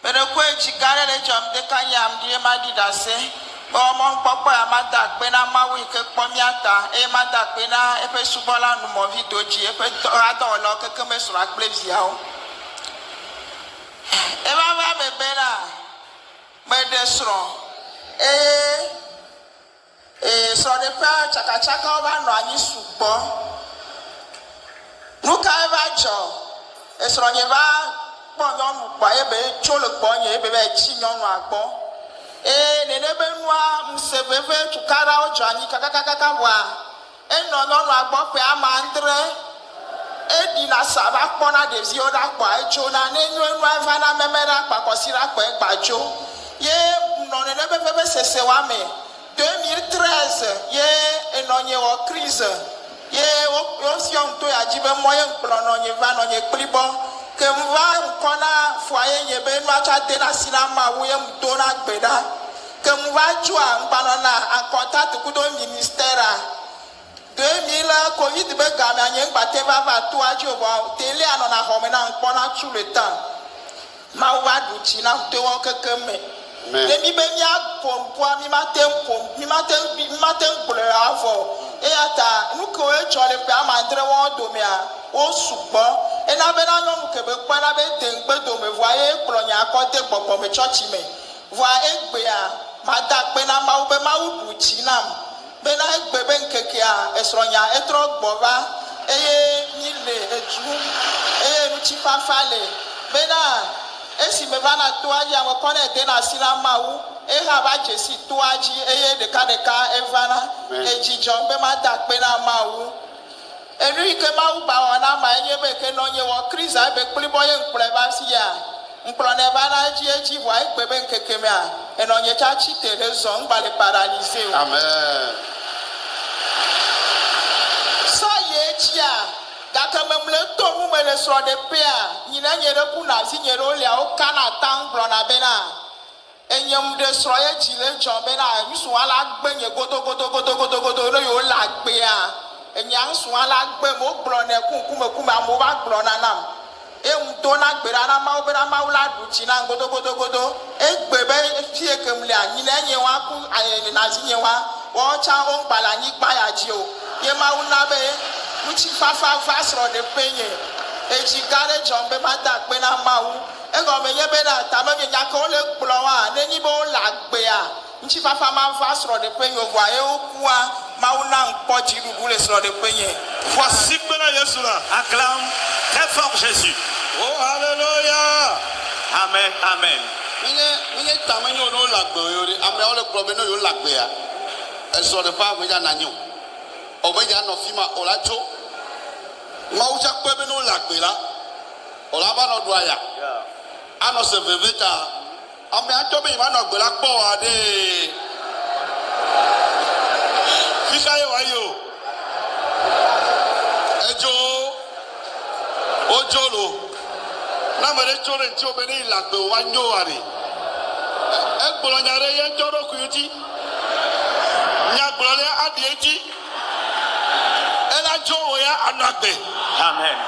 Mais le quoi jigare le jom de kanyam di madi dase. Bon mon papa amada pena mawi ke pomiata e mada pena e pe subola no mo vidoji e pe ado lo ke me sura pleziao. E va me bena me desro. So de pa chaka oba no anyi supo. Nuka e va jo. E so nye va nyɔnu kpa ebe tso le gbɔ nye ebe be tsi nyɔnua gbɔ nene be nua ŋusẽ veve tukaɖawo dzɔ anyi kakakaka voa enɔ nyɔnua gbɔ ƒe ame andre eɖina sa va kpɔna ɖeviwo ɖa kpɔa edzona ne nyo enua eva na meme ɖa kpa kɔsi ɖa kpɔ egbadzo ye nɔ nene be veve sese wa me 2013 ye enɔ nye wɔ crise ye wofiɔ ŋuto ya dzi be mɔ ye ŋkplɔ nɔ nye va nɔ nye kpli bɔ. Que m'va m'kona foyer nye be no acha de na sinama wo ye m'dona gbeda que m'va joa m'banona en contact kudo ministère 2000 covid be game anye gbate va to ajo bo tele anona home na m'kona tout le temps ma wa du chi na te won keke me le mi be mi apompo mi maten ble avo e ata nu ko e chole pe amandre won do me a o sugbon ena be na nyɔnu kebe kpɔ na be dengbe dome voa ye kplɔ nya akɔte gbɔgbɔ me tsɔtsi me voa egbea mada kpe na mawu be mawu ɖu dzi nam be na egbe be nkekea esrɔ̃nya etrɔ gbɔ va eye mi le edu eye ŋutifafa le be na esi me va na toa dzi ame kɔ ne de na asi na mawu eha va dzesi toa dzi eye ɖekaɖeka eva na edzidzɔ be mada kpe na mawu. Enrique Mauba na ma enye be ke no nye wo kriza be kplibo ye nkple ba si ya nkplo ne ba na ji eji wa egbe be nkeke me a eno nye cha chi tele zo ngba le paralyser o amen so ye chi a ga ka memle to mu me le so de pe a nyina nye de ku na si nye ro lia o kana tang bro na be na enyem de so ye ji le jo be na yusu ala gbe nye godo no yo la gbe a enyang suala gbe mo gblɔ ne kume amewo va gblɔ na nam eŋuto na gbe ɖa na mawu be na mawu la ɖu tsi na godo egbe be fie ke m lia nyi ne nye wa ku nazi nye wa wɔn tsa wo ŋgba le anyigba ya dzi o ye mawu na be ŋutsi fafa va srɔ̃ ɖe pe nye edzi gã ɖe dzɔm be ma da gbe na mawu egɔme nye be na tame nya ke wo le gblɔ wa ne nyi be wo le agbea ŋutsi fafa ma va srɔ̃ ɖe pe nye o voa ye wo kua. Voici maintenant Jésus là. Acclame très fort Jésus. Oh, alléluia. Amen, amen. Minye tamanyo no lagbe yori ame ole probe no yo lagbe ya. Eso de pa meja nanyo. O meja no fima olajo. Ma uja kwebe no lagbe la. Ola ba no do aya. Ano se veveta. Ame ajo be ma no gbe la po ade. Fisaye wayo. Ejo. Ojolo. Na mere chore nti obere ilagbe wanyo ari. Egbolo nyare ye njoro kuyuti. Nya gbolo adi eji. Ela jo ya anagbe. Amen.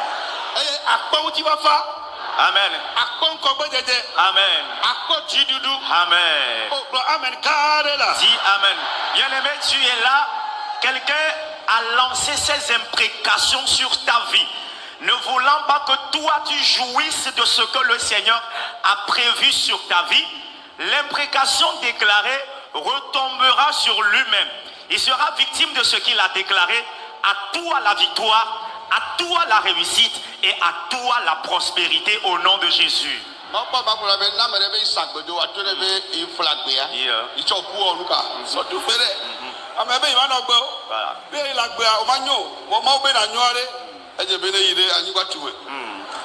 Akpo uti bafa. Amen. Akpo nkogbe jeje. Amen. Akpo jidudu. Amen. Oh, amen. Karela. Dis amen. Bien-aimé, tu es là. Quelqu'un a lancé ses imprécations sur ta vie, ne voulant pas que toi tu jouisses de ce que le Seigneur a prévu sur ta vie. L'imprécation déclarée retombera sur lui-même. Il sera victime de ce qu'il a déclaré. À toi la victoire, à toi la réussite et à toi la prospérité au nom de Jésus.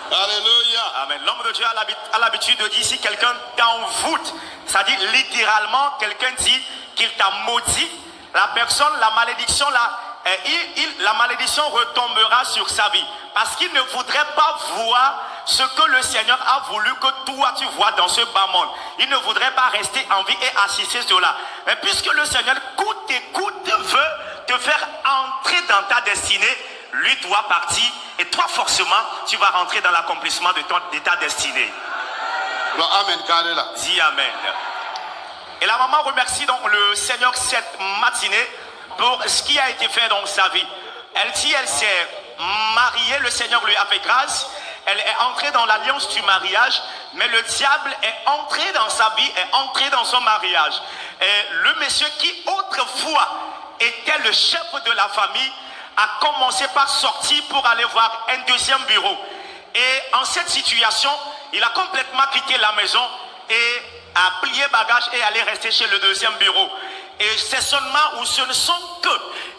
Alléluia. Amen. L'homme de Dieu a l'habitude de dire si quelqu'un t'envoûte, ça dit littéralement, quelqu'un dit qu'il t'a maudit, la personne, la malédiction, la malédiction retombera sur sa vie. Parce qu'il ne voudrait pas voir ce que le Seigneur a voulu que toi tu vois dans ce bas monde. Il ne voudrait pas rester en vie et assister cela. Mais puisque le Seigneur coûte et coûte veut te faire entrer dans ta destinée, lui doit partir et toi forcément tu vas rentrer dans l'accomplissement de ta destinée. Amen, carré là. Dis Amen. Et la maman remercie donc le Seigneur cette matinée pour ce qui a été fait dans sa vie. Elle dit, elle s'est mariée, le Seigneur lui a fait grâce. Elle est entrée dans l'alliance du mariage, mais le diable est entré dans sa vie, est entré dans son mariage. Et le monsieur qui autrefois était le chef de la famille a commencé par sortir pour aller voir un deuxième bureau. Et en cette situation, il a complètement quitté la maison et a plié bagage et allé rester chez le deuxième bureau. Et c'est seulement où ce ne sont que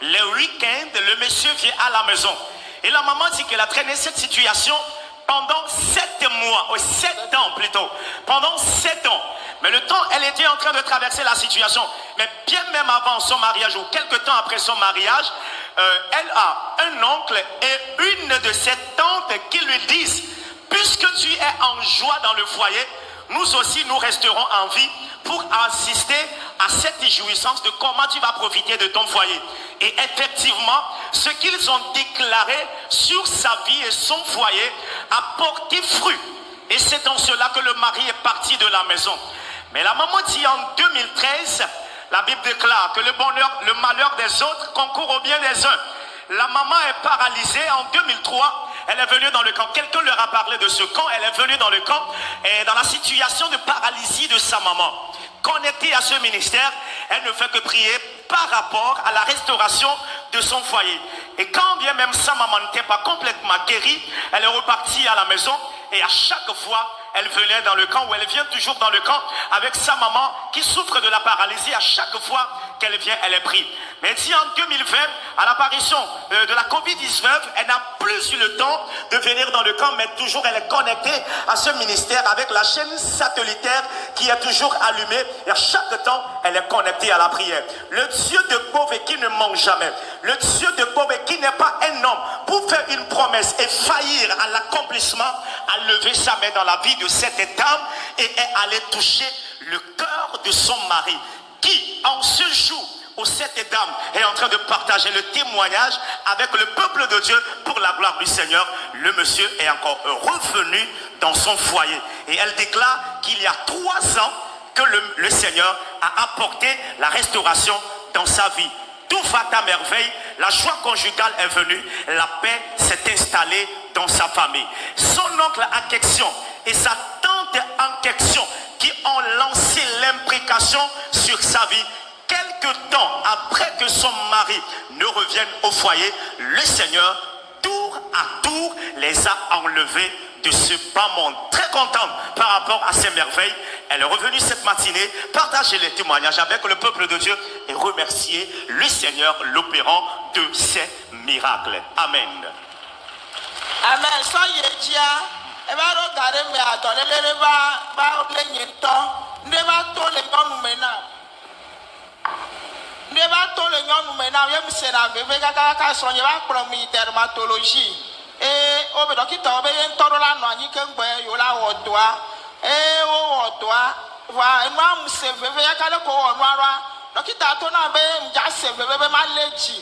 les week-ends, le monsieur vient à la maison. Et la maman dit qu'elle a traîné cette situation pendant 7 mois, 7 ans plutôt, pendant 7 ans. Mais le temps, elle était en train de traverser la situation. Mais bien même avant son mariage ou quelques temps après son mariage, elle a un oncle et une de ses tantes qui lui disent, puisque tu es en joie dans le foyer, nous aussi nous resterons en vie pour assister à cette jouissance de comment tu vas profiter de ton foyer. Et effectivement, ce qu'ils ont déclaré sur sa vie et son foyer a porté fruit. Et c'est en cela que le mari est parti de la maison. Mais la maman dit en 2013, la Bible déclare que le bonheur, le malheur des autres concourt au bien des uns. La maman est paralysée. En 2003, elle est venue dans le camp. Quelqu'un leur a parlé de ce camp. Elle est venue dans le camp et dans la situation de paralysie de sa maman. Connectée à ce ministère, elle ne fait que prier par rapport à la restauration de son foyer. Et quand bien même sa maman n'était pas complètement guérie, elle est repartie à la maison et à chaque fois, elle venait dans le camp, ou elle vient toujours dans le camp avec sa maman qui souffre de la paralysie. À chaque fois qu'elle vient, elle est prise. Mais si en 2020, à l'apparition de la Covid-19, elle n'a plus eu le temps de venir dans le camp, mais toujours elle est connectée à ce ministère avec la chaîne satellitaire qui est toujours allumée. Et à chaque temps, elle est connectée à la prière. Le Dieu de pauvre qui ne manque jamais, le Dieu de pauvre qui n'est pas un homme pour faire une promesse et faillir à l'accomplissement, a levé sa main dans la vie de cette dame et est allé toucher le cœur de son mari, qui en ce jour où cette dame est en train de partager le témoignage avec le peuple de Dieu pour la gloire du Seigneur, le monsieur est encore revenu dans son foyer. Et elle déclare qu'il y a 3 ans que le Seigneur a apporté la restauration dans sa vie. Tout va à merveille, la joie conjugale est venue, la paix s'est installée dans sa famille. Son oncle en question et sa tante en question qui ont lancé l'imprécation sur sa vie, quelque temps après que son mari ne revienne au foyer, le Seigneur, tour à tour, les a enlevés de ce bas monde. Très contente par rapport à ces merveilles. Elle est revenue cette matinée partager les témoignages avec le peuple de Dieu et remercier le Seigneur, l'opérant de ces miracles. Amen. Amen. So yejia eba ro gare me adolele ba le nyento ne ba to le nyɔnu me na ne ba to le nyɔnu me na ye mse na veve kaka so nye ba kplɔ mi dermatologie o be dɔkita o be ye ntɔ ɖo la nɔ anyi ke ŋgbe yo la wɔ dɔa wo wɔ dɔa va enua mse veve yaka le ko wɔ nua ɖoa dɔkita to na be mdza se veve be ma le dzi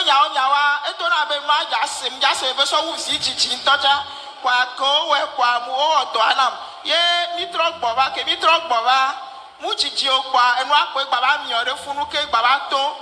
nyawa eto na be nua dza se be so wu zi dzidzi ŋutɔ kwa ko we kwa mu o wɔ dɔa nam ye mi trɔ gbɔ va ke mi trɔ gbɔ va mu dzidzi o kwa enua ko gba ba miɔ ɖe funu ke gba ba to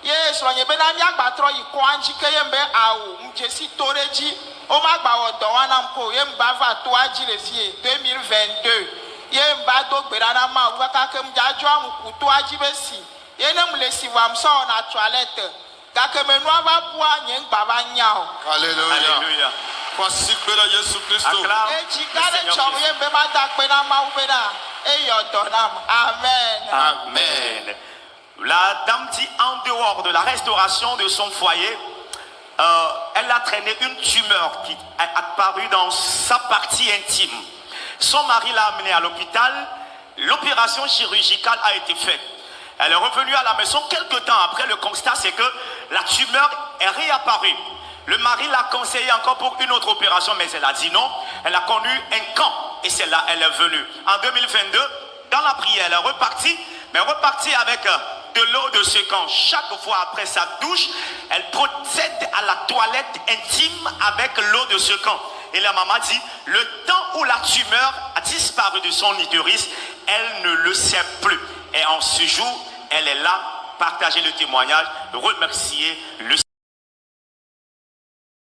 ye srɔ̃nye be na mi agba trɔ yi kɔa ŋdzi ke ye be awu mdzesi to ɖe dzi o ma gba wɔ dɔ wa nam ko ye mba va toa dzi le fie 2022 ye mba do gbe ɖa na ma wo kaka ke mdza dzɔ amu ku toa dzi be si ye ne mu le si wa msɔ na toilette gake me nua va bua nye gba va nya o. Alléluia. Voici que la Jésus Christ. Acclame e dzi le ga ɖe Seigneur tsɔ Jésus. ye be ma da kpe na mawu be na eyɔ dɔ nam amen. Amen. La dame dit en dehors de la restauration de son foyer, elle a traîné une tumeur qui est apparue dans sa partie intime. Son mari l'a amenée à l'hôpital. L'opération chirurgicale a été faite. Elle est revenue à la maison quelques temps après. Le constat, c'est que la tumeur est réapparue. Le mari l'a conseillé encore pour une autre opération, mais elle a dit non. Elle a connu un camp et c'est là elle est venue. En 2022, dans la prière, elle est repartie, mais repartie avec de l'eau de ce camp. Chaque fois après sa douche, elle procède à la toilette intime avec l'eau de ce camp. Et la maman dit, le temps où la tumeur a disparu de son utérus, elle ne le sait plus. Et en ce jour, elle est là, partager le témoignage, remercier le